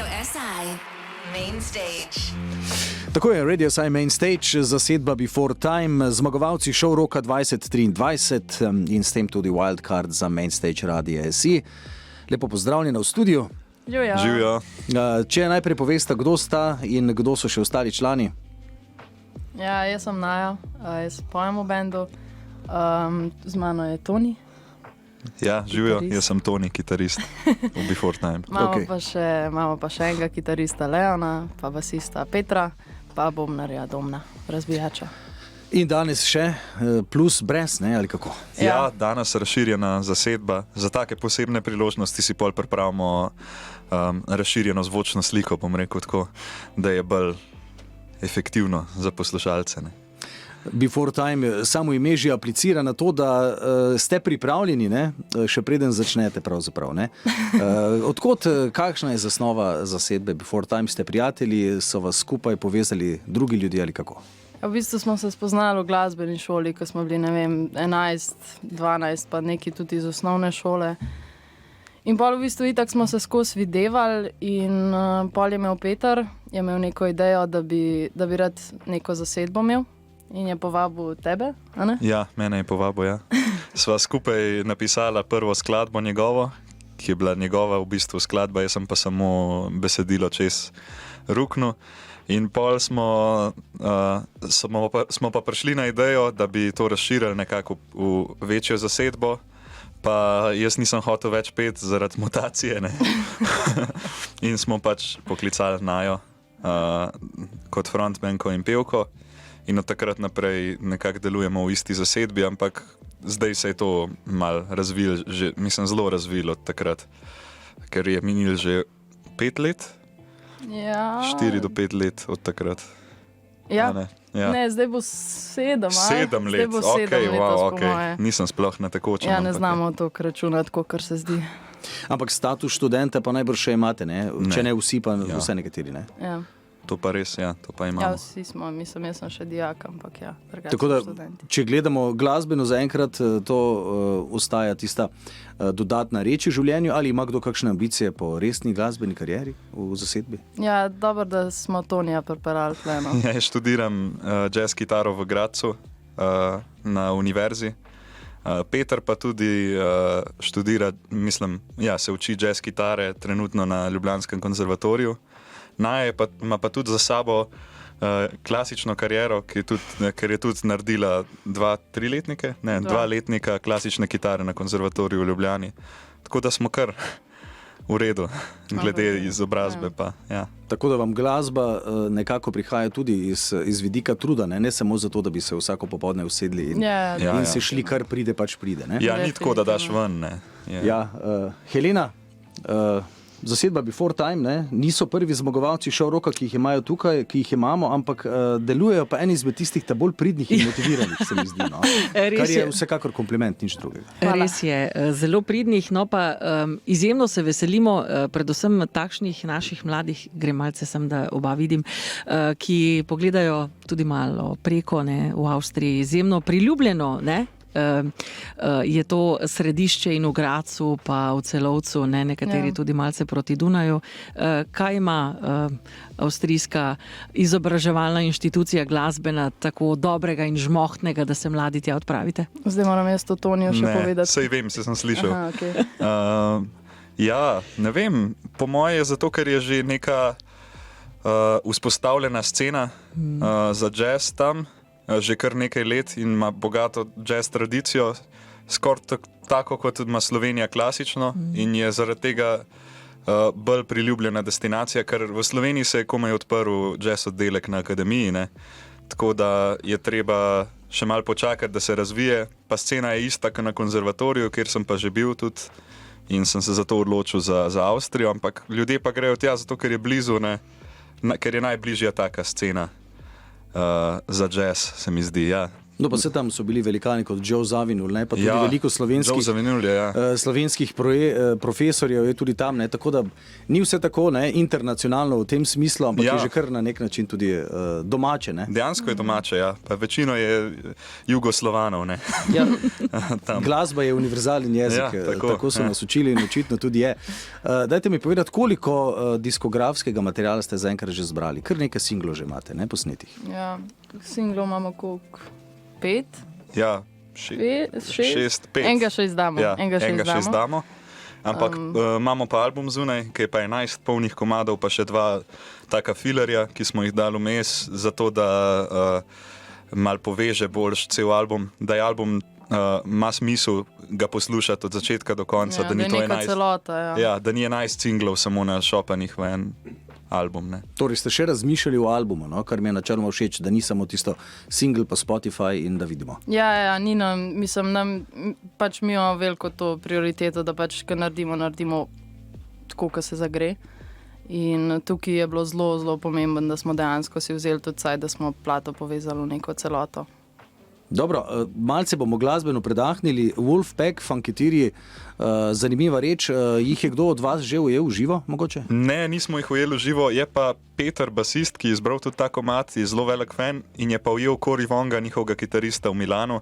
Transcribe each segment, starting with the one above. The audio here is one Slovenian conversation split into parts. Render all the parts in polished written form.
SI Main Stage. Tako je, Radio SI Main Stage, zasedba Before Time, zmagovalci show roka 2023 in s tem tudi wildcard za Main Stage Radio SI. Lepo pozdravljena v studiu. Živijo. Če najprej poveste, kdo sta in kdo so še ostali člani? Ja, jaz sem Naja, jaz pojem v bendu, z mano je Toni. Ja, živijo, jaz sem Toni, kitarist v Before Time. Imamo pa še enega kitarista Leona, pa basista Petra, pa bobnarja Domna, razbijača. In danes še plus brez, ne, ali kako? Ja, danes razširjena zasedba. Za take posebne priložnosti si pol pripravimo razširjeno zvočno sliko, bom rekel tako, da je bolj efektivno za poslušalce. Ne? Before Time, samo ime že aplicira na to, da ste pripravljeni, ne? Še preden začnete pravzaprav. Ne? Odkot, kakšna je zasnova zasedbe Before Time? Ste prijatelji, so vas skupaj povezali drugi ljudje ali kako? V bistvu smo se spoznali v glasbeni šoli, ko smo bili, 11, 12, pa neki tudi iz osnovne šole. In pol v bistvu itak smo se skozi videvali in pol je imel Peter, je imel neko idejo, da bi rad neko zasedbo imel. In je povabil tebe, a ne? Ja, mene je povabil, ja. Sva skupaj napisala prvo skladbo njegovo, ki je bila njegova v bistvu skladba, jaz sem pa samo besedilo čez ruknil. In pol smo pa prišli na idejo, da bi to razširili nekako v večjo zasedbo, pa jaz nisem hotel več pet zaradi mutacije, ne. In smo pač poklicali Najo kot frontmanko in pevko. In od takrat naprej nekako delujemo v isti zasedbi, ampak zdaj se je to malo razvilo, zelo razvilo od takrat, ker je minilo že 5 let, Ja. 4 do 5 let od takrat. Ja. Ja. Ne, zdaj bo 7, 7 let, Zdaj bo 7 okay, letos, wow, po moje. Nisem sploh na tekočem. Ja, ne znamo to računati, kakor se zdi. Ampak status študenta pa najbrž še imate, ne? Če ne vsi, pa Ja. vse nekateri, ne? Ja. To pa res, ja, to pa imamo. Ja, vsi smo, jaz sem še dijak, ampak ja, drugače Tako da, študenti. če gledamo glasbeno zaenkrat, to ostaja tista dodatna reč v življenju, ali ima kdo kakšne ambicije po resni glasbeni karieri v zasedbi? Ja, dobro, da smo Tonija pripeljali pleno. Ja, študiram jazz kitaro v Gradcu na univerzi. Peter pa tudi študira, se uči jazz kitare trenutno na Ljubljanskem konzervatoriju. Naja ima pa tudi za sabo klasično kariero, ker je tudi naredila 2-3 letnike, 2 letnika klasične kitare na konzervatoriju v Ljubljani. Tako da smo kar v redu, glede izobrazbe pa, ja. Tako da vam glasba nekako prihaja tudi iz vidika truda, ne samo zato, da bi se vsako popoldne usedli in se šli, kar pride, pač pride. Ne? Ja, ni tako, da daš ven, ne. Ja, Helena, zasedba Before Time, ne? Niso prvi zmagovalci show roka, ki jih imajo tukaj, ki jih imamo, ampak delujejo pa eni izmed tistih ta bolj pridnih in motiviranih, se mi zdi. No? Kar je vsekakor kompliment, nič drugega. Res je, zelo pridnih, no pa izjemno se veselimo, predvsem takšnih naših mladih, gre malce sem, da oba vidim, ki pogledajo tudi malo preko, ne, v Avstriji, izjemno priljubljeno, ne? Je to središče in v Gradcu, pa v Celovcu, ne, nekateri tudi malce proti Dunaju. Kaj ima avstrijska izobraževalna inštitucija glasbena tako dobrega in žmohtnega, da se mladi tja odpravite? Zdaj moram jaz to Tonijo še povedati. Sej vem, sem slišal. Aha, okay. Ja, ne vem, po moje je zato, ker je že neka vzpostavljena scena za jazz tam, že kar nekaj let in ima bogato jazz tradicijo, skoraj tako kot ima Slovenija klasično in je zaradi tega bolj priljubljena destinacija, ker v Sloveniji se je komaj odprl jazz oddelek na akademiji, ne? Tako da je treba še malo počakati, da se razvije, pa scena je ista kot na konzervatoriju, kjer sem pa že bil tudi in sem se zato odločil za Avstrijo, ampak ljudje pa grejo tja zato, ker je blizu, ne? Ker je najbližja taka scena za jazz, se mi zdi, ja. No, pa se tam so bili velikani kot Joe Zawinul, ne, pa tudi veliko slovenskih, slovenskih profesorjev je tudi tam, ne, tako da ni vse tako, ne, internacionalno v tem smislu, ampak je že kar na nek način tudi domače, ne. Dejansko je domače, ja. Pa večino je Jugoslovanov, ne. Ja. Glasba je univerzalen jezik, tako so nas učili in očitno tudi je. Dajte mi povedati, koliko diskografskega materiala ste zaenkrat že zbrali? Kar nekaj singlov že imate, ne, posnetih? Ja, singlov imamo koliko? 5? Ja, 6, 5. Enega še izdamo. Ja, enega še izdamo. Ampak imamo pa album zunaj, ki je pa 11 polnih komadov, pa še 2 taka filerja, ki smo jih dali vmes, zato da mal poveže boljš cel album, da je album ima smisel ga poslušati od začetka do konca, da ni to 11 celota, da ni 11 singlov samo na šopanih v en album, ne. Torej ste še razmišljali o albumu, no? Kar mi je načeloma všeč, da ni samo tisto single pa Spotify in da vidimo. Ja, ni nam, mislim, pač mi imamo veliko to prioriteto, da pač, ko naredimo tako, ko se zagre. In tukaj je bilo zelo, zelo pomembno, da smo dejansko si vzeli tudi saj, da smo plato povezali v neko celoto. Dobro, malce bomo glasbeno predahnili. Wolfpack, Funketiri, zanimiva reč. Jih je kdo od vas že ujel v živo, mogoče? Ne, nismo jih ujeli v živo. Je pa Peter, basist, ki je izbral tudi ta komad, je zelo velik fan in je pa ujel Cory Vonga, njihovega kitarista v Milanu,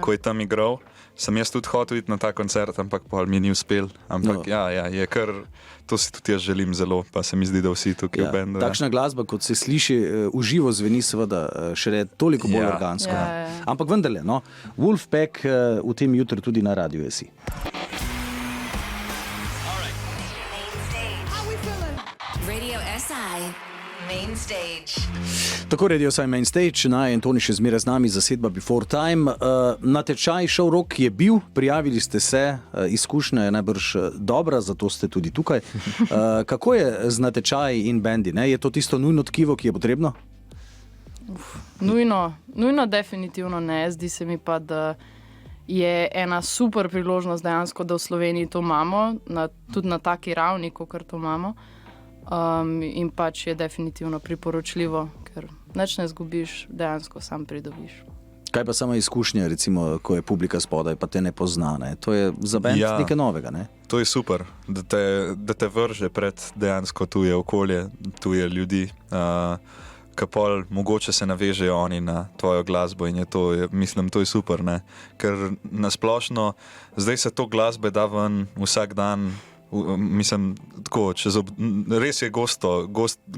ko je tam igral. Sem jaz tudi hotel iti na ta koncert, ampak pol mi ni uspel. Ampak je kar, to si tudi jaz želim zelo, pa se mi zdi, da vsi tukaj v bendu. Takšna glasba, kot se sliši v živo, zveni seveda še toliko bolj organsko. Ampak vendarle, no, Wolfpack v tem jutru tudi na radiu je si. Radio SI, Main Stage. Tako Radio SI Main Stage, naj Antoni še zmeraj z nami, zasedba Before Time. Natečaj Show Rock je bil, prijavili ste se, izkušnja je najbrž dobra, zato ste tudi tukaj. Kako je z natečaji in bendi? Ne? Je to tisto nujno tkivo, ki je potrebno? Nujno definitivno ne. Zdi se mi pa, da je ena super priložnost dejansko, da v Sloveniji to imamo, tudi na taki ravni, kot to imamo. In pač je definitivno priporočljivo, ker nič ne zgubiš, dejansko sam pridobiš. Kaj pa sama izkušnja, recimo, ko je publika spodaj, pa te ne pozna, ne? To je za band nekaj novega, ne? To je super, da te vrže pred dejansko tuje okolje, tuje ljudi, kapol mogoče se navežejo oni na tvojo glasbo in mislim, to je super, ne? Ker nasplošno, zdaj se to glasbe da ven vsak dan, mislim, tako, res je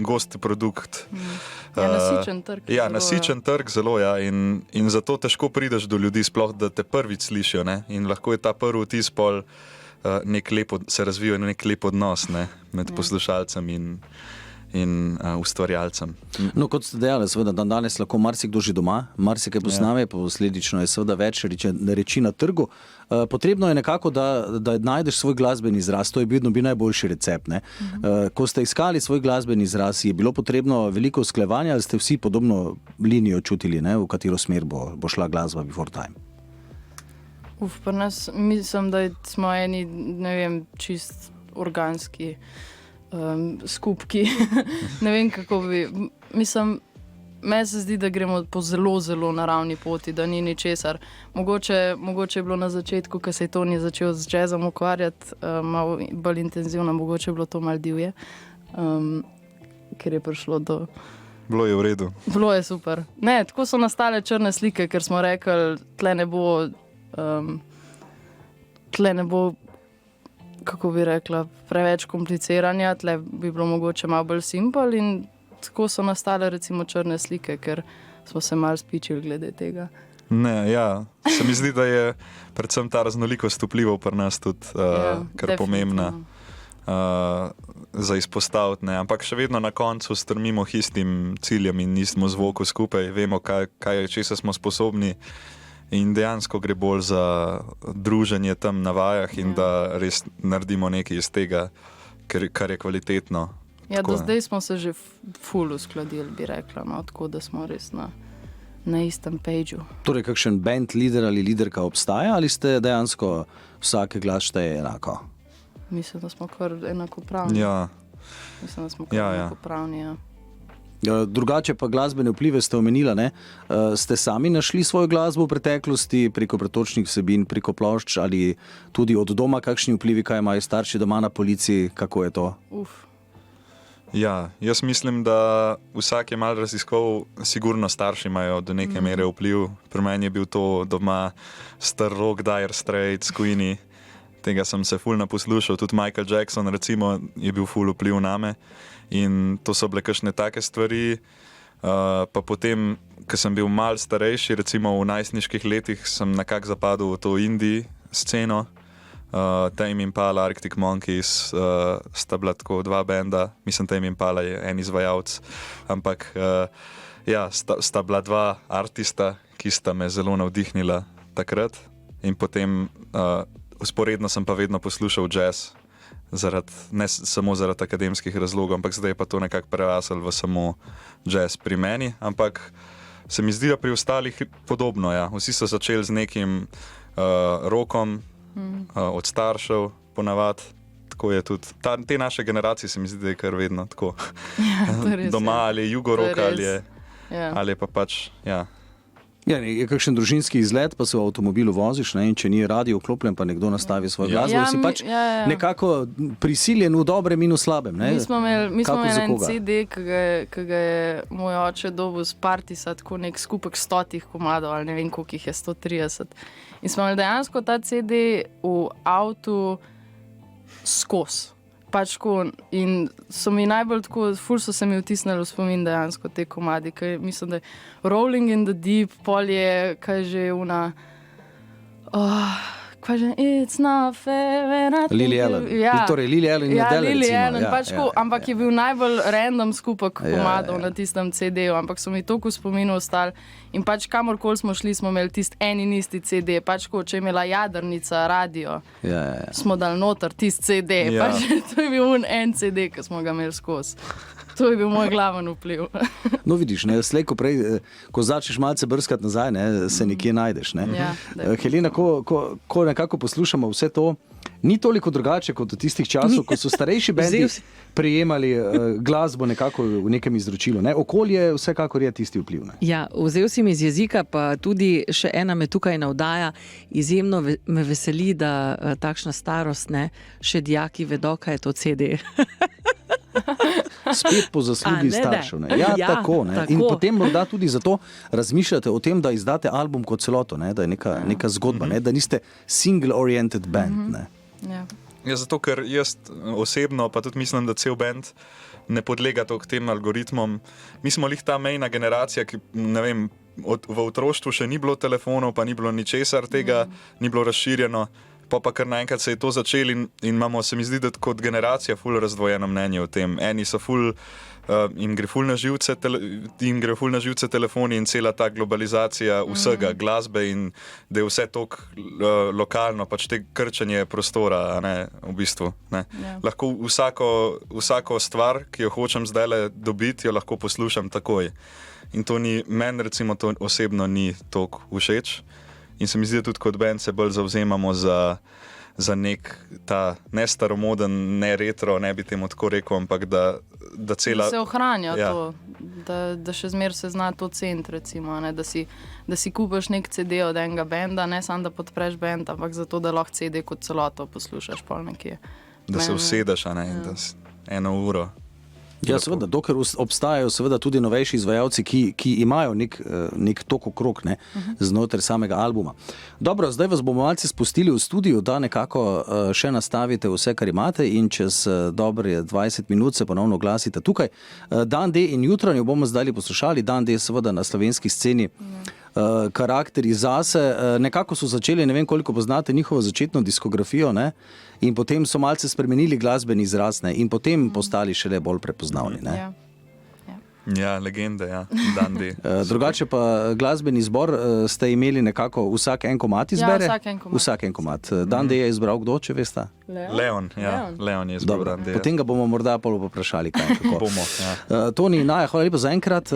gost produkt. Nasičen trg. Ja, nasičen trg zelo, ja, in zato težko prideš do ljudi, sploh da te prvič slišijo, ne, in lahko je ta prvi vtis pol se razvijo nek lep odnos, ne, med poslušalcem in ustvarjalcem. No, kot ste dejali, seveda, dan danes lahko marsikdo že doma, marsikaj posname, posledično je seveda več reči na trgu. Potrebno je nekako, da najdeš svoj glasbeni izraz, to je bil najboljši recept, ne. Ko ste iskali svoj glasbeni izraz, je bilo potrebno veliko usklajevanja, ali ste vsi podobno linijo čutili, ne, v katero smer bo šla glasba Before Time? Pri nas mislim, da smo eni, ne vem, čist organski skupki. Ne vem, kako bi. Mislim, meni se zdi, da gremo po zelo, zelo naravni poti, da ni ničesar. Mogoče je bilo na začetku, ko se je Toni začel z jazzom ukvarjati, malo bolj intenzivno, mogoče je bilo to malo divje, ker je prišlo do... Bilo je v redu. Bilo je super. Ne, tako so nastale črne slike, ker smo rekli, tle ne bo kako bi rekla, preveč kompliciranja, tle bi bilo mogoče malo bolj simpel in tako so nastale recimo črne slike, ker smo se malo spičili glede tega. Ne, ja, se mi zdi, da je predvsem ta raznolikost vplival pri nas tudi kar pomembna za izpostaviti, ne, ampak še vedno na koncu strmimo k istim ciljem in istemu zvoku skupaj, vemo, česa smo sposobni. In dejansko gre bolj za druženje tam na vajah in da res naredimo nekaj iz tega, kar je kvalitetno. Ja, do zdaj smo se že ful uskladili, bi rekla, no, tako da smo res na istem pageu. Torej, kakšen band lider ali liderka obstaja ali ste dejansko vsake glas šteje enako? Mislim, da smo kar enakopravni. Ja. Mislim, da smo kar enakopravni, ja. Drugače pa glasbene vplive ste omenila, ne? Ste sami našli svojo glasbo v preteklosti preko pretočnih vsebin, preko plošč ali tudi od doma, kakšni vplivi, kaj imajo starši doma na policiji, kako je to? Ja, jaz mislim, da vsak je malo raziskoval, sigurno starši imajo do neke mere vpliv. Pri meni je bil to doma star rock, Dire Straits, Queenie, tega sem se ful naposlušal, tudi Michael Jackson recimo je bil ful vpliv name in to so bile kakšne take stvari. Pa potem, ko sem bil mal starejši, recimo v najstniških letih, sem nekako zapadel v to indie sceno. Tame Impala, Arctic Monkeys, sta bila tako dva benda, mislim, Tame Impala je en izvajalec, ampak ja, sta bila dva artista, ki sta me zelo navdihnila takrat in potem usporedno sem pa vedno poslušal jazz, ne samo zaradi akademskih razlogov, ampak zdaj je pa to nekako preraslo v samo jazz pri meni, ampak se mi zdi, da pri ostalih podobno, ja. Vsi so začeli z nekim rockom, od staršev ponavadi, tako je tudi, te naše generacije se mi zdi, da je kar vedno tako, doma ali jugorok ali pa pač, ja. Ja, je kakšen družinski izlet, pa se v avtomobilu voziš, ne, in če ni radio vklopljen, pa nekdo nastavi svoj glasbo, si pač nekako prisiljen v dobrem in v slabem. Ne? Mi smo imeli en CD, ki ga je moj oče dobil z Partisa, tako nek skupek 100 komadov, ali ne vem, koliko jih je, 130. In smo imeli dejansko ta CD v avtu skozi. Pač ko, in so mi najbolj tako, ful so se mi vtisnili v spomin dejansko te komadi, ker mislim, da je Rolling in the Deep, pol je, kaj že una, kaj že, it's not fair when I think Lily Allen. Ja. Torej, Lily Allen je del, Lily recimo. Allen, pač ampak je bil najbolj random skupek komadov na tistem CD-ju, ampak so mi toliko v spominu ostali. In pač kamorkoli smo šli, smo imeli tisti en in isti CD. Pač ko, če je imela jadrnica radio, smo dali noter tisti CD. Ja. Pač to je bil en CD, ki smo ga imeli skozi. To je bil moj glaven vpliv. No vidiš, ne, slej, ko prej, ko začneš malce brskati nazaj, ne, se nekje najdeš. Ne. Ja, Helena, ko nekako poslušamo vse to, ni toliko drugače kot v tistih časov, ko so starejši bendi prijemali glasbo nekako v nekem izročilu. Ne. Okolje vsekakor je tisti vpliv. Ne. Ja, vzel si mi iz jezika, pa tudi še ena me tukaj navdaja. Izjemno me veseli, da takšna starost, ne, še dijaki vedo, kaj je to CD. Spet po zaslugi staršev. Ne. Ja, tako. Ne. In potem morda tudi zato razmišljate o tem, da izdate album kot celoto, ne. Da je neka zgodba, ne. Da niste single-oriented band. Ne. Ja, zato ker jaz osebno, pa tudi mislim, da cel band ne podlega k tem algoritmom. Mi smo lih ta mejna generacija, ki, ne vem, v otroštvu še ni bilo telefonov, pa ni bilo ničesar tega, ni bilo razširjeno. Pa kar naenkrat se je to začelo in imamo, se mi zdi, da kot generacija ful razdvojeno mnenje o tem. Eni so ful, jim gre ful na živce telefoni in cela ta globalizacija vsega, glasbe in da je vse toliko lokalno, pač te krčenje prostora, ne, v bistvu. Ne. Ja. Lahko vsako stvar, ki jo hočem zdajle dobiti, jo lahko poslušam takoj. In to ni, meni recimo to osebno ni toliko všeč. In se mi zdi, da tudi kot band se bolj zavzemamo za nek ta ne staromoden, ne retro, ne bi temu tako rekel, ampak da cela... Da se ohranja to, da še zmer se zna to ceniti, recimo, ne, da si kupaš nek CD od enega benda, ne samo da podpreš bend, ampak zato, da lahko CD kot celoto poslušaš pol nekje. Da se usedeš, a ne, in da eno uro. Ja, seveda, dokler obstajajo seveda tudi novejši izvajalci, ki imajo nek tok okrog, ne, znotraj samega albuma. Dobro, zdaj vas bomo malce spustili v studio, da nekako še nastavite vse, kar imate in čez dobre 20 minut se ponovno glasite tukaj. Dan D in Jutranjo bomo zdaj poslušali. Dan D je seveda na slovenski sceni karakteri zase. Nekako so začeli, ne vem koliko poznate njihovo začetno diskografijo, ne? In potem so malce spremenili glasbeni izraz, ne? In potem postali šele bolj prepoznavni. Ne? Ja, legende, ja. Dan D. Drugače pa glasbeni zbor ste imeli nekako vsak en komad izbere? Ja, vsak en komad. Dan D je izbral kdo, če veste? Leon, ja. Leon je izbral Dan D. Potem ga bomo morda poprašali, kaj kako. Bomo, ja. Toni, Naja, hvala lepa za enkrat.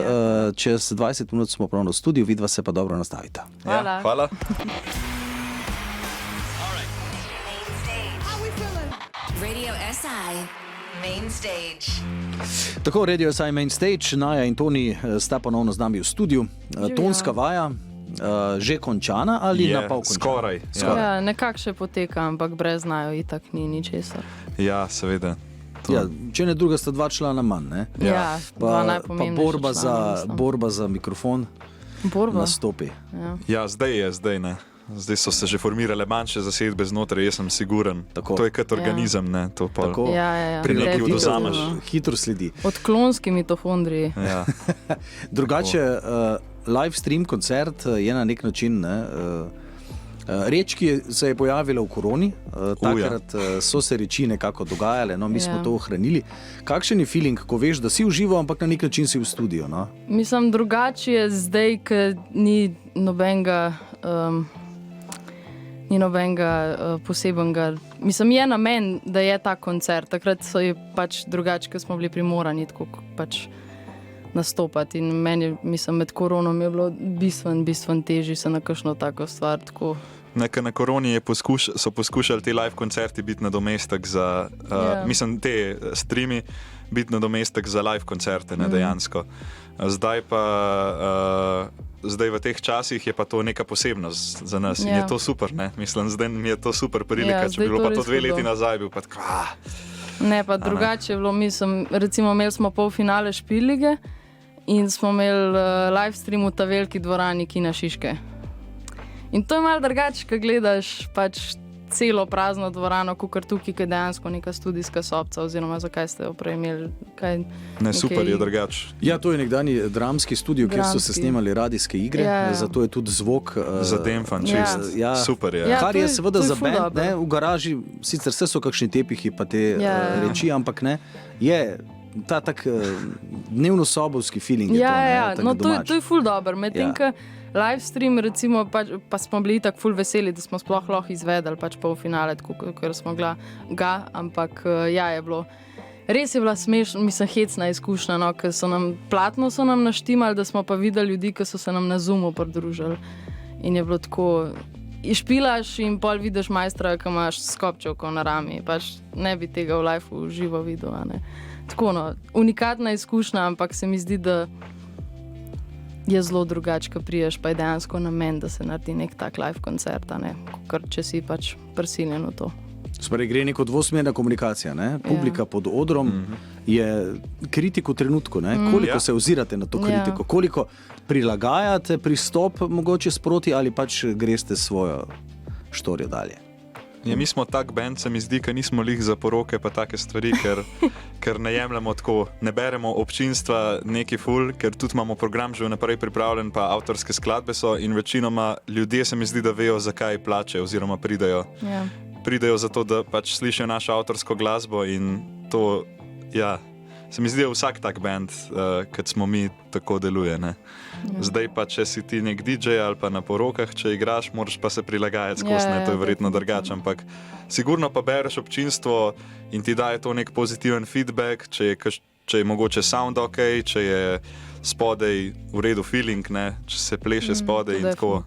Čez 20 minut smo pravno v studiu, vidva se pa dobro nastavita. Hvala. Ja, hvala. Radio SI Main stage. Tako, Radio SI Main Stage, Naja in Toni sta ponovno z nami v studiu. Tonska vaja, že končana ali na pol končana? Skoraj. Ja, nekako še poteka, ampak brez znajo itak ni ničesar. Ja, seveda. Ja, če ne druga, sta dva člana manj. Ne? Ja, dva Pa najpomembnejša člana, borba za mikrofon Borba. nastopi. Ja, zdaj ne. Zdaj so se že formirale manjše zasedbe znotraj, jaz sem siguren. Tako. To je kot organizem, ne? To pol. Tako. Ja. Nekaj Definitivno. odvzameš. Hitro sledi. Odklonski mitohondriji. Ja. Drugače, live stream koncert je na nek način. Reč, ki se je pojavila v koroni, takrat so se reči nekako dogajale, no, mi smo to ohranili. Kakšen je feeling, ko veš, da si v živo, ampak na nek način si v studiu? No? Mislim, drugače je zdaj, ker ni nobenega. Ni nobenega posebenega. Mislim, je namen, da je ta koncert. Takrat so je pač drugače, ker smo bili primorani tako pač nastopati. In meni, mislim, med koronom je bilo bistveno težje se na kakšno tako stvar. Tako. Na koroni so poskušali ti live koncerti biti nadomestek za, mislim, te streami biti nadomestek za live koncerte, ne dejansko. Zdaj pa, zdaj v teh časih je pa to neka posebnost za nas in je to super, ne? Mislim, zdaj mi je to super prilika, če bi bilo pa to 2 leti nazaj, bil pa tako, Ne, pa drugače je bilo, mislim, recimo imeli smo polfinale Špil-lige in smo imeli live stream v ta veliki dvorani Kina Šiške. In to je malo drugače, ko gledaš pač celo prazno dvorano, kakor tukaj, ki je dejansko neka studijska sobca, oziroma zakaj ste jo prej imeli. Super je drugače. Ja, to je nekdanji dramski studio, kjer so se snemali radijske igre, zato je tudi zvok zademfan, čist. Ja. Super je. Ja, kar je seveda za band, ne, v garaži, sicer vse so kakšni tepihi pa te reči, ampak ne, je ta tak dnevno sobovski feeling. No to je ful dober, medtem ko live stream, recimo, pa smo bili tako ful veseli, da smo sploh lahko izvedeli pač polfinale, tako ker smo ga, ampak je bilo. Res je bila smešna, mislim, hecna izkušnja, no, ker platno so nam naštimali, da smo pa videli ljudi, ki so se nam na Zoomu pridružili. In je bilo tako, špilaš in pol vidiš majstra, ki imaš skopčevko na rami, pač ne bi tega v liveu živo videl, a ne. Tako, no, unikatna izkušnja, ampak se mi zdi, da je zelo drugače, ko priješ, pa je dejansko namen, da se naredi nek tak live koncert, ne, ker če si pač prisiljen v to. Sprej gre neko dvosmerna komunikacija, ne? Publika pod odrom je kritik v trenutku, ne? Koliko se ozirate na to kritiko, koliko prilagajate pristop mogoče sproti ali pač greste svojo štorijo dalje. Ja, mi smo tak band, se mi zdi, ker nismo lih za poroke pa take stvari, ker ne jemljamo tako, ne beremo občinstva neki ful, ker tudi imamo program že vnaprej pripravljen, pa avtorske skladbe so in večinoma ljudje se mi zdi, da vejo, zakaj plačejo oziroma pridejo. Pridejo zato, da pač slišijo našo avtorsko glasbo in to, se mi zdi, da vsak tak band, kot smo mi, tako deluje, ne. Zdaj pa, če si ti nek DJ ali pa na porokah, če igraš, moraš pa se prilagajati skozi, ne, to je verjetno drugače, ampak sigurno pa bereš občinstvo in ti daje to nek pozitiven feedback, če je mogoče sound ok, če je spodaj v redu feeling, ne, če se pleše spodaj in tako.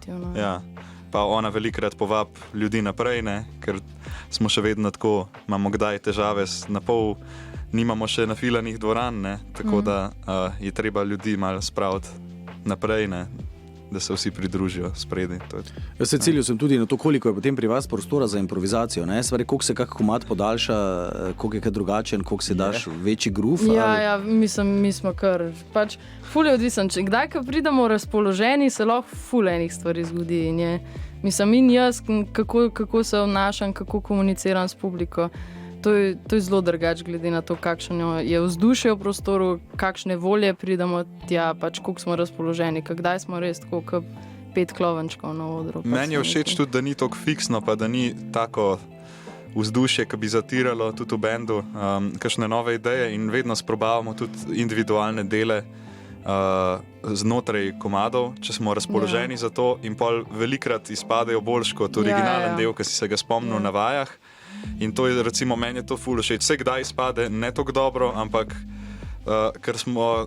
Pa ona velikrat povab ljudi naprej, ne, ker smo še vedno tako, imamo kdaj težave na pol, nimamo še nafilanih dvoran, ne, tako da je treba ljudi malo spraviti naprej, ne, da se vsi pridružijo spredi. Jaz se ciljil sem tudi na to, koliko je potem pri vas prostora za improvizacijo, ne, stvari, koliko se kak komad podaljša, koliko je kaj drugačen, koliko se daš večji groove. Ja, mislim, mi smo kar, pač ful je odvisen, kdaj, ko pridemo razpoloženi, se lahko ful enih stvari zgodi in je, mislim, in jaz, kako se obnašam, kako komuniciram s publiko. To je zelo drugače, glede na to, kakšno je vzdušje v prostoru, kakšne volje pridemo tja, pač koliko smo razpoloženi, kdaj smo res tako, kot 5 klovenčkov na odru. Meni je všeč tudi, da ni tako fiksno, pa da ni tako vzdušje, ki bi zatiralo tudi v bendu, kakšne nove ideje in vedno sprobavamo tudi individualne dele znotraj komadov, če smo razpoloženi za to in pol velikrat izpadejo boljš kot originalen del, ki si se ga spomnil na vajah. In to je, recimo, meni je to ful všeč. Vse kdaj izpade ne tako dobro, ampak ker smo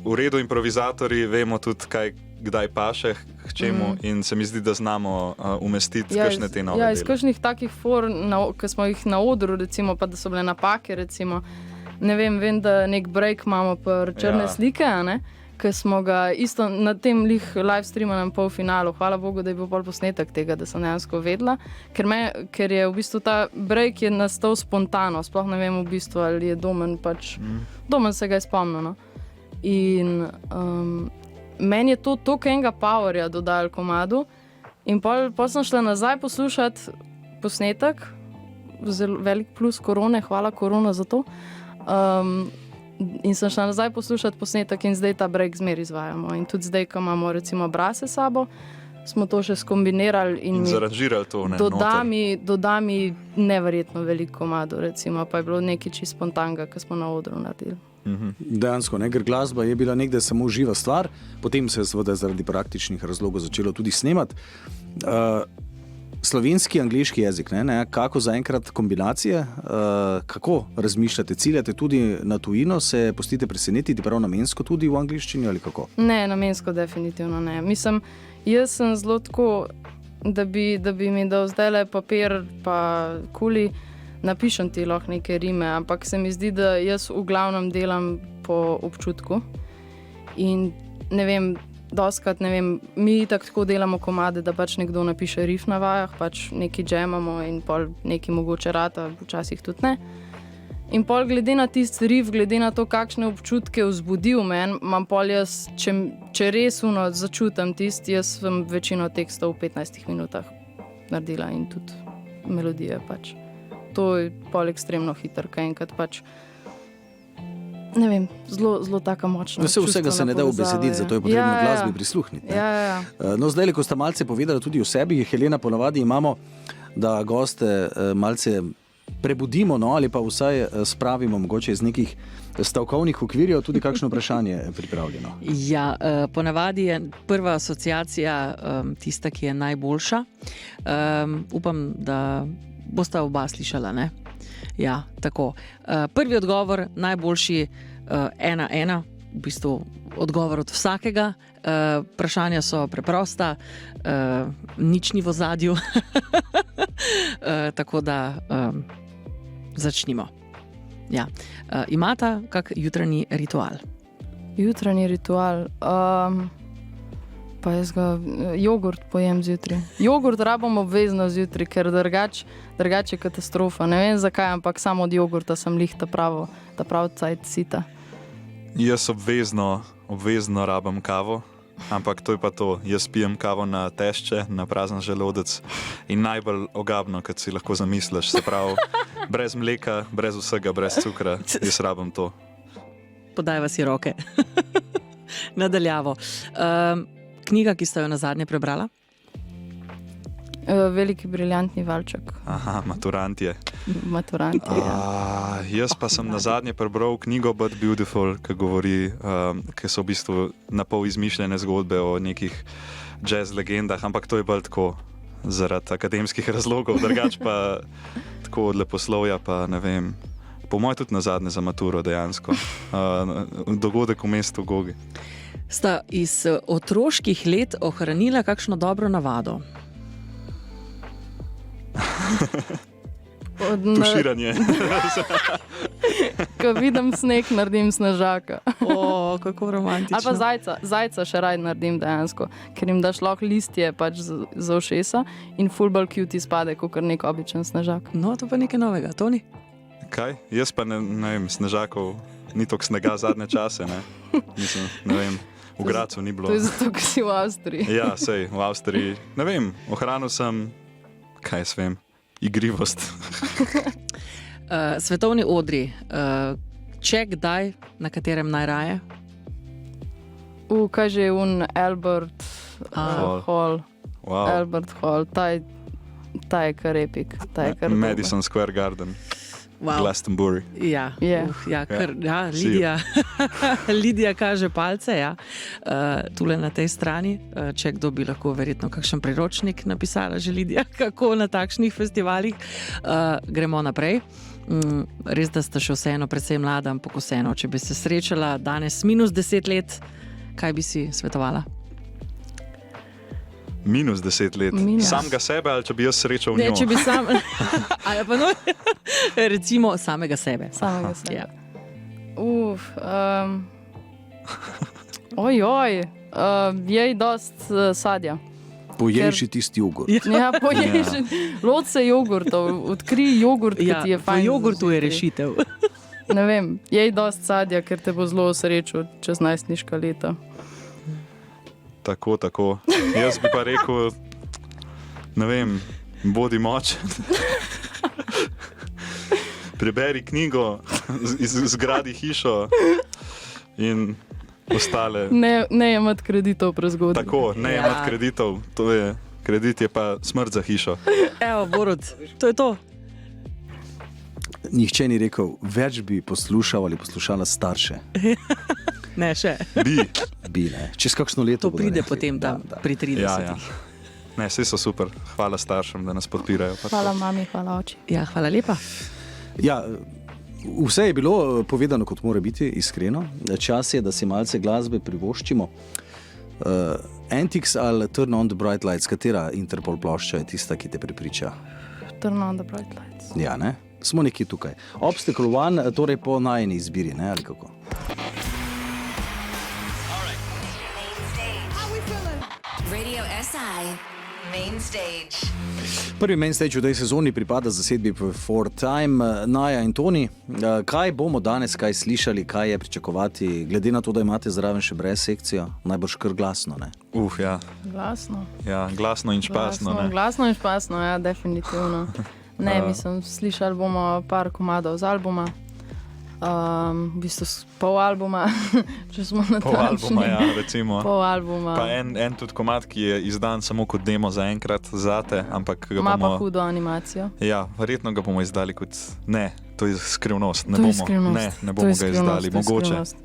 v redu improvizatorji, vemo tudi, kaj kdaj paše, k čemu in se mi zdi, da znamo umestiti kakšne te nove iz kakšnih takih for, ki smo jih na odru, recimo, pa da so bile napake, recimo, ne vem, da nek break imamo pri črne slike, a ne? Ki smo ga isto na tem live streamanem polfinalu, hvala Bogu, da je bil pol posnetek tega, da sem dejansko vedela, ker je v bistvu ta break je nastal spontano, sploh ne vem v bistvu, ali je Domen Domen se ga je spomnil, no. In meni je to toliko enega powerja dodal komadu in pol sem šla nazaj poslušati posnetek, zelo velik plus korone, hvala korona za to. In sem šla nazaj poslušati posnetek in zdaj ta break zmer izvajamo. In tudi zdaj, ko imamo recimo brase sabo, smo to še skombinirali in zaranžirali to, ne? Doda mi neverjetno veliko komadov, recimo, pa je bilo nekaj čisto spontanga, ki smo na odru naredili. Dejansko, ne, ker glasba je bila nekdaj samo živa stvar, potem se je seveda zaradi praktičnih razlogov začelo tudi snemati. Slovenski, angleški jezik, ne, kako zaenkrat kombinacije, kako razmišljate, ciljate tudi na tujino, se pustite presenetiti prav namensko tudi v angleščini ali kako? Ne, namensko definitivno ne. Mislim, jaz sem zelo tako, da bi mi dal zdajle papir pa kuli, napišem ti lahko neke rime, ampak se mi zdi, da jaz v glavnem delam po občutku in ne vem, doskrat, ne vem, mi tako delamo komade, da pač nekdo napiše riff na vajah, pač neki džemamo in pol neki mogoče rata, včasih tudi ne. In pol glede na tisti riff, glede na to, kakšne občutke vzbudi v meni, imam pol jaz, če res začutim tisti, jaz sem večino tekstov v 15 minutah naredila in tudi melodije pač. To je pol ekstremno hiter, kaj enkrat pač ne vem, zelo taka močna. Vsega se ne da ubesediti, zato je potrebno glasbi prisluhniti. Ja. No, zdaj, ko sta malce povedala tudi o sebi, Helena, ponavadi imamo, da goste malce prebudimo, no, ali pa vsaj spravimo mogoče iz nekih stavkovnih okvirjev, tudi kakšno vprašanje pripravljeno. Ja, ponavadi je prva asociacija tista, ki je najboljša. Upam, da bosta oba slišala, ne? Ja, tako. Prvi odgovor, najboljši 1-1, v bistvu odgovor od vsakega. Vprašanja so preprosta, nič ni v ozadju. Tako da začnimo. Ja. Imata kak jutranji ritual? Jutranji ritual? Pa jaz jogurt pojem zjutraj. Jogurt rabim obvezno zjutraj, ker drugače je katastrofa. Ne vem zakaj, ampak samo od jogurta sem lih ta prav cajt sita. Jaz obvezno rabim kavo, ampak to je pa to. Jaz pijem kavo na tešče, na prazen želodec in najbolj ogabno, kad si lahko zamisliš, se pravi, brez mleka, brez vsega, brez cukra, jaz rabim to. Podajva si roke. Nadaljavo. Knjiga, ki ste jo nazadnje prebrala? Veliki briljantni valček. Aha, Maturantje. Ja. Jaz pa sem nazadnje prebral knjigo But Beautiful, ki govori, ki so v bistvu napol izmišljene zgodbe o nekih jazz legendah, ampak to je bolj tako zaradi akademskih razlogov, drugač pa tako od leposlovja, pa ne vem, po mojem tudi nazadnje za maturo dejansko. Dogodek v mestu Gogi. Sta iz otroških let ohranila kakšno dobro navado? Tuširanje. Ko vidim sneg, naredim snežaka. Kako romantično. Ali pa zajca še raj naredim dejansko, ker jim daš lahko listje pač za ušesa in full bolj cute izpade, kot nek običen snežak. No, to pa nekaj novega, Toni? Kaj? Jaz pa ne vem, snežakov ni toliko snega zadnje čase, ne? Mislim, ne vem. V Gracu ni bilo. To je zato, ker si v Avstriji. Ja, sej, v Avstriji. Ne vem, ohranil sem, kaj jaz vem, igrivost. Svetovni odri. Če kdaj, na katerem najraje? Kaj že je Albert Hall. Wow. Albert Hall. Ta je kar epik. Madison Square Garden. Wow. Glastonbury. Ja, Lidija kaže palce, ja. Tule na tej strani, če kdo bi lahko verjetno kakšen priročnik napisala že Lidija, kako na takšnih festivalih. Gremo naprej. Res, da sta še vseeno predvsej mlada, ampak vseeno, če bi se srečala danes -10 let, kaj bi si svetovala? Minus 10 let. Minus. Samega sebe ali če bi jaz srečal Ne, njo? če bi sam, ali pa no, recimo samega sebe. Samega sebe. Ja. Ojoj, jej dost sadja. Poježi tisti jogurt. Ja, poježi. Loce jogurtov, odkrij jogurt, ki Ja, ti je po fajn. jogurtu je zjutraj. rešitev. Ne vem, jej dost sadja, ker te bo zelo srečo čez najstniška leta. Tako. Jaz bi pa rekel, ne vem, bodi močen. Preberi knjigo, zgradi hišo in ostale. Ne jemati kreditov prezgodaj. Tako, ne Ja. imati kreditov, kredit je pa smrt za hišo. Evo, Borut, to je to. Nihče ni rekel, več bi poslušal ali poslušala starše. Ne, še. Bi, ne. Čez kakšno leto To bodo pride rekli. potem tam, Da. pri 30. Ja. Ne, vsi so super. Hvala staršem, da nas podpirajo. Pa Hvala to. mami, hvala oči. Ja, hvala lepa. Ja, vse je bilo povedano, kot mora biti, iskreno. Čas je, da si malce glasbe privoščimo. Antics ali Turn on the Bright Lights, katera Interpol plošča je tista, ki te prepriča? Turn on the bright lights. Ja, ne? Smo nekje tukaj. Obstacle One, torej po najni izbiri, ne? Ali kako? Radio SI Main Stage. Prvi main stage v tej sezoni pripada zasedbi Before Time, Naja in Toni. Kaj bomo danes kaj slišali, kaj je pričakovati, glede na to, da imate zraven še brez sekcijo, najbrž kar glasno, ne? Ja. Glasno. Ja, glasno in špasno. Ne? Glasno in špasno, ja, definitivno. Ne, mislim, slišali bomo par komadov z albuma. V bistvu pol albuma, če smo na Pol albuma, ja, recimo. Pol albuma. Pa en tudi komad, ki je izdan samo kot demo za enkrat zate, ampak ga Ima bomo... pa hudo animacijo. Ja, verjetno ga bomo izdali kot... Ne, to je skrivnost. To je skrivnost. Ne To bomo je ga skrivnost, izdali. to je Mogoče skrivnost.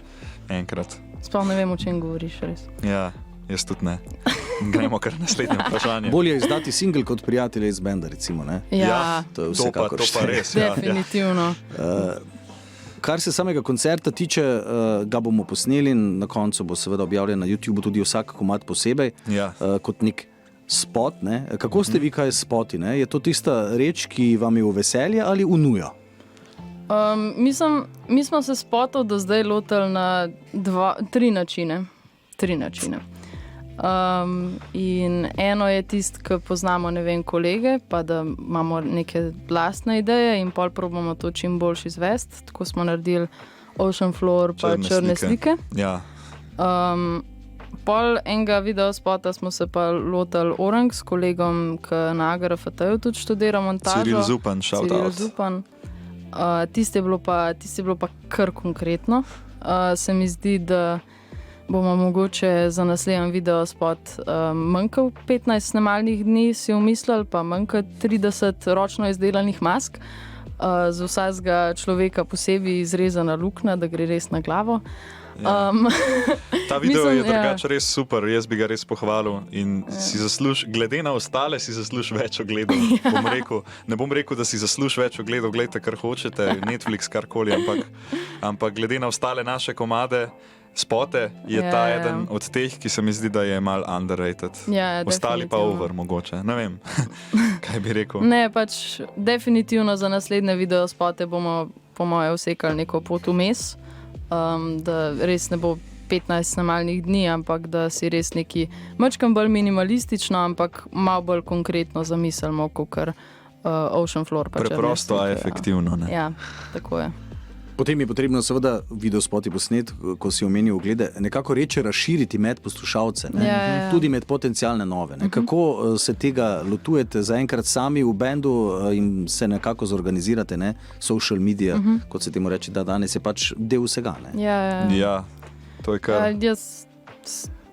enkrat. Sploh ne vem, o čem govoriš res. Ja, jaz tudi ne. Gremo kar naslednje vprašanje. Bolje je izdati singel kot prijatelje iz benda, recimo, ne? Ja, To je to vsekakor pa šteje. res. Ja, ja. definitivno. Kar se samega koncerta tiče, ga bomo posneli in na koncu bo seveda objavljen na YouTubu tudi vsak komad posebej, Ja. kot nek spot. Ne? Kako ste vi kaj s spoti? Ne? Je to tista reč, ki vam je v veselje ali v nujo? Mi smo se spotov do zdaj lotili na tri načine. In eno je tisto, ki poznamo, ne vem, kolege, pa da imamo neke lastne ideje in pol probamo to čim bolj izvesti. Tako smo naredili Ocean Floor pa Črne slike. Ja. Pol enega videospota smo se pa lotili Orang s kolegom, ki na AGRFT-ju tudi študira montažo. Ciril Zupan, shout Ciril out. Zupan. Tisto je bilo pa kar konkretno. Se mi zdi, da bomo mogoče za naslednji videospot manjkal 15 snemalnih dni, si umislili, pa manjka 30 ročno izdelanih mask. Z vsakega človeka posebej izrezana luknja, da gre res na glavo. Ja. Ta video Mislim, je drugače res super, jaz bi ga res pohvalil. In si glede na ostale, si zasluži več ogledov. Ne bom rekel, da si zasluži več ogledov, gledajte, kar hočete, Netflix, karkoli, ampak glede na ostale naše komade, spote, je ta eden od teh, ki se mi zdi, da je mal underrated. Ja, ostali pa definitivno. over, mogoče. Ne vem, kaj bi rekel. Ne, pač definitivno za naslednje videospote bomo, po moje, vsekali neko pot vmes. Da res ne bo 15 snemalnih dni, ampak da si res neki mačkam bolj minimalistično, ampak malo bolj konkretno zamislimo, kot Ocean Floor. Preprosto, a efektivno. Ne? Ja, tako je. Potem je potrebno seveda videospoti posnet, ko si omenil oglede, nekako reče razširiti med poslušalce, ne? Ja. Tudi med potencialne nove. Ne? Kako se tega lotujete zaenkrat sami v bendu in se nekako zorganizirate, ne? Social media, kot se temu reče, da danes je pač del vsega. Ne? Ja, to je kar. Jaz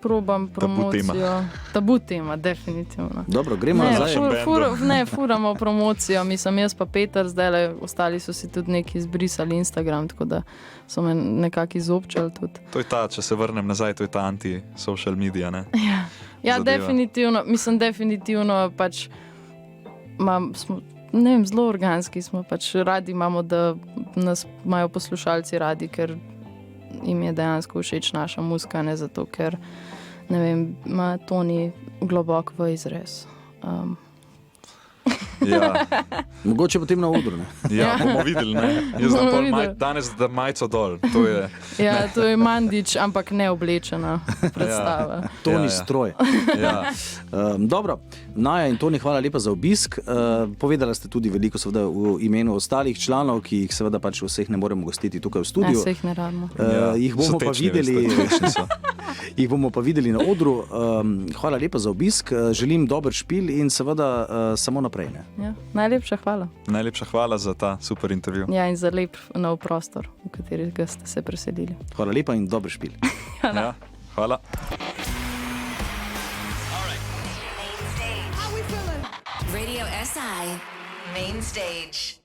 probam promocijo. Tabu tema, definitivno. Dobro, gremo nazaj. Furamo promocijo, mislim, jaz pa Peter, zdaj ostali so si tudi neki izbrisali Instagram, tako da so me nekako izobčali tudi. To je ta, če se vrnem nazaj, to je ta anti-social media, ne? Ja, Zadeva. definitivno pač smo, ne vem, zelo organski smo, pač radi imamo, da nas imajo poslušalci radi, ker jim je dejansko všeč naša muzika, ne zato, ker ne vem, ima Toni globok v izrez. Ja, Mogoče potem na odru. Ne? ja, bomo videli. Ne? Jaz Bomo znam pol videli. danes, da majico dol. To je, Ja, to je Mandič, ampak ne oblečena predstava. Toni Ja, ja. stroj. ja. Dobro, Naja in Toni, hvala lepa za obisk. Povedala ste tudi veliko seveda v imenu ostalih članov, ki jih seveda pač vseh ne moremo gostiti tukaj v Ne, studiu. se jih ne rabimo. Jih bomo pa Sotečni, videli. veste, tečni so. Jih bomo pa videli na odru. Hvala lepa za obisk, želim dober špil in seveda samo naprej. Ne? Ja, najlepša hvala. Najlepša hvala za ta super intervju. Ja, in za lep nov prostor, v katerega ste se preselili. Hvala lepa in dober špil. Ja, hvala. Radio SI Main Stage.